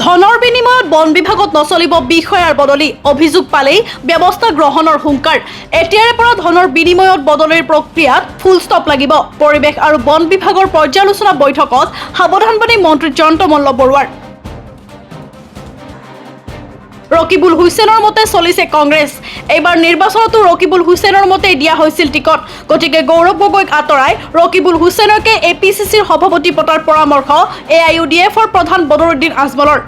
ধনৰ বিনিময়ত বন বিভাগত নচলিব বিষয়াৰ বদলি অভিযোগ পালেই ব্যৱস্থা গ্ৰহণৰ হুংকাৰ এতিয়াৰে পৰা ধনৰ বিনিময়ত বদলিৰ প্ৰক্ৰিয়াত ফুল ষ্টপ লাগিব পৰিৱেশ আৰু বন বিভাগৰ পৰ্যালোচনা বৈঠকত সাৱধানবাণী মন্ত্ৰী জয়ন্ত মল্ল বৰুৱাৰ ৰকিবুল হুছেইনৰ মতে চলিছে কংগ্ৰেছ এইবাৰ নিৰ্বাচনতো ৰকিবুল হুছেইনৰ মতে দিয়া হৈছিল টিকট গতিকে গৌৰৱ গগৈক আঁতৰাই ৰকিবুল হুছেইনকে এপিচিচিৰ সভাপতি পতাৰ পৰামৰ্শ এআইইউডিএফৰ প্ৰধান বদৰুদ্দিন আজমলৰ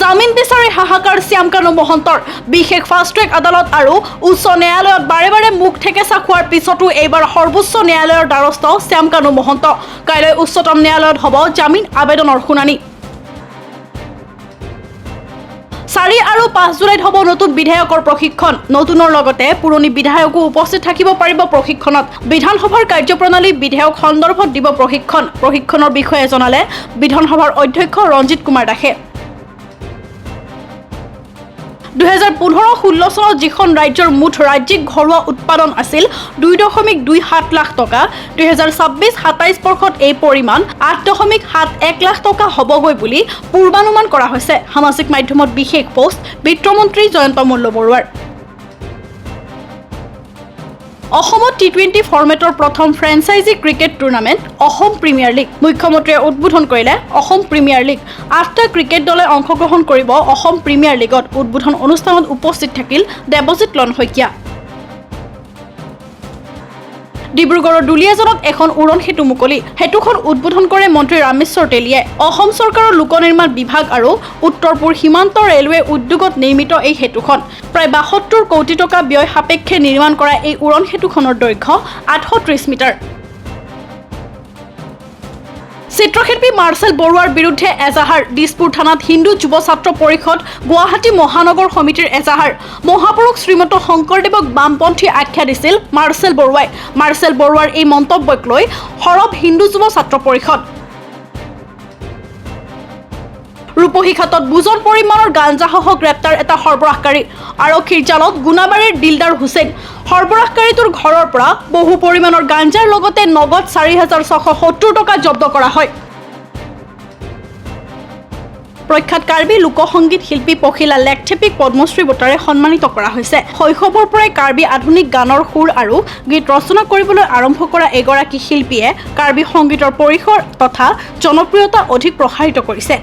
জামিন বিচাৰি হাহাকাৰ শ্যামকানু মহন্তৰ বিশেষ ফাষ্ট ট্ৰেক আদালত আৰু উচ্চ ন্যায়ালয়ত বাৰে বাৰে মুখ ঠেকেচা খোৱাৰ পিছতো এইবাৰ সৰ্বোচ্চ ন্যায়ালয়ৰ দ্বাৰস্থ শ্যামকানু মহন্ত কাইলৈ উচ্চতম ন্যায়ালয়ত হ'ব জামিন আবেদনৰ শুনানি 4 আৰু 5 জুলাইত হ'ব নতুন বিধায়কৰ প্ৰশিক্ষণ নতুনৰ লগতে পুৰণি বিধায়কো উপস্থিত থাকিব পাৰিব প্ৰশিক্ষণত বিধানসভাৰ কাৰ্যপ্ৰণালী বিধায়ক সন্দৰ্ভত দিব প্ৰশিক্ষণৰ বিষয়ে জনালে বিধানসভাৰ অধ্যক্ষ ৰঞ্জিত কুমাৰ দাসে 2015-16 চনত যিখন ৰাজ্যৰ মুঠ ৰাজ্যিক ঘৰুৱা উৎপাদন আছিল 2.27 লাখ টকা 2026-27 বৰ্ষত এই পৰিমাণ 8.71 লাখ টকা হ'বগৈ বুলি পূৰ্বানুমান কৰা হৈছে সামাজিক মাধ্যমত বিশেষ পোষ্ট বিত্তমন্ত্ৰী জয়ন্ত মল্ল বৰুৱাৰ অসমত টি20 ফৰ্মেটৰ প্ৰথম franchise cricket tournament Assam premier league মুখ্যমন্ত্ৰীয়ে উদ্বোধন কৰিলে অসম প্ৰিমিয়াৰ লীগ 8টা ক্ৰিকেট দলে অংশগ্ৰহণ কৰিব অসম প্ৰিমিয়াৰ লীগত উদ্বোধন অনুষ্ঠানত উপস্থিত থাকিল দেৱজিৎ লন শইকীয়া ডিব্ৰুগড়ৰ দুলিয়াজানত এখন উৰণ সেতু মুকলি সেতুখন উদ্বোধন কৰে মন্ত্ৰী ৰামেশ্বৰ তেলিয়ে অসম চৰকাৰৰ লোক নিৰ্মাণ বিভাগ আৰু উত্তৰ-পূব সীমান্ত ৰেলৱে উদ্যোগত নিৰ্মিত এই সেতুখন প্ৰায় 72 কোটি টকা ব্যয় সাপেক্ষে নিৰ্মাণ কৰা এই উৰণ সেতুখনৰ দৈৰ্ঘ্য 830 মিটাৰ চিত্ৰশিল্পী মাৰ্চেল বৰুৱাৰ বিৰুদ্ধে এজাহাৰ দিছপুৰ থানাত হিন্দু যুৱ ছাত্ৰ পৰিষদ গুৱাহাটী মহানগৰ সমিতিৰ এজাহাৰ মহাপুৰুষ শ্ৰীমন্ত শংকৰদেৱক বামপন্থী আখ্যা দিছিল মাৰ্চেল বৰুৱাৰ এই মন্তব্যক লৈ সৰব হিন্দু যুৱ ছাত্ৰ পৰিষদ ৰূপহী খাতত বুজন পৰিমাণৰ গাঞ্জাসহ গ্ৰেপ্তাৰ এটা সৰবৰাহকাৰী আৰক্ষীৰ জালত গুণাবাৰীৰ দিলদাৰ হুছেইন সৰবৰাহকাৰীটোৰ ঘৰৰ পৰা বহু পৰিমাণৰ গাঞ্জাৰ লগতে নগদ 4,670 টকা জব্দ কৰা হয় প্ৰখ্যাত কাৰ্বি লোকসংগীত শিল্পী পখিলা লেকথেপিক পদ্মশ্ৰী বঁটাৰে সন্মানিত কৰা হৈছে শৈশৱৰ পৰাই কাৰ্বি আধুনিক গানৰ সুৰ আৰু গীত ৰচনা কৰিবলৈ আৰম্ভ কৰা এগৰাকী শিল্পীয়ে কাৰ্বি সংগীতৰ পৰিসৰ তথা জনপ্ৰিয়তা অধিক প্ৰসাৰিত কৰিছে